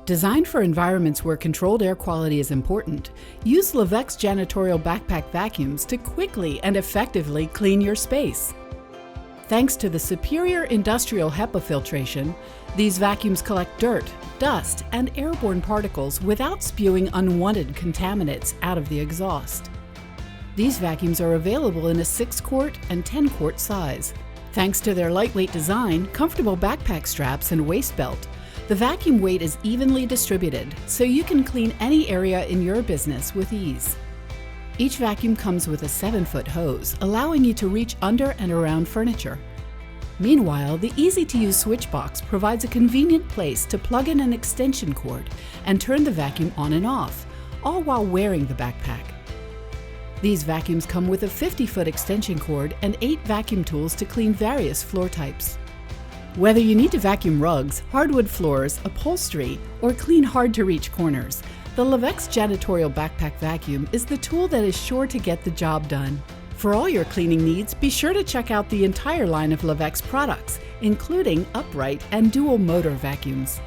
Designed for environments where controlled air quality is important, use Lavex Janitorial backpack vacuums to quickly and effectively clean your space. Thanks to the superior industrial HEPA filtration, these vacuums collect dirt, dust, and airborne particles without spewing unwanted contaminants out of the exhaust. These vacuums are available in a 6-quart and 10-quart size. Thanks to their lightweight design, comfortable backpack straps, and waist belt, the vacuum weight is evenly distributed, so you can clean any area in your business with ease. Each vacuum comes with a 7-foot hose, allowing you to reach under and around furniture. Meanwhile, the easy-to-use switch box provides a convenient place to plug in an extension cord and turn the vacuum on and off, all while wearing the backpack. These vacuums come with a 50-foot extension cord and 8 vacuum tools to clean various floor types. Whether you need to vacuum rugs, hardwood floors, upholstery, or clean hard-to-reach corners, the Lavex Janitorial Backpack Vacuum is the tool that is sure to get the job done. For all your cleaning needs, be sure to check out the entire line of Lavex products, including upright and dual motor vacuums.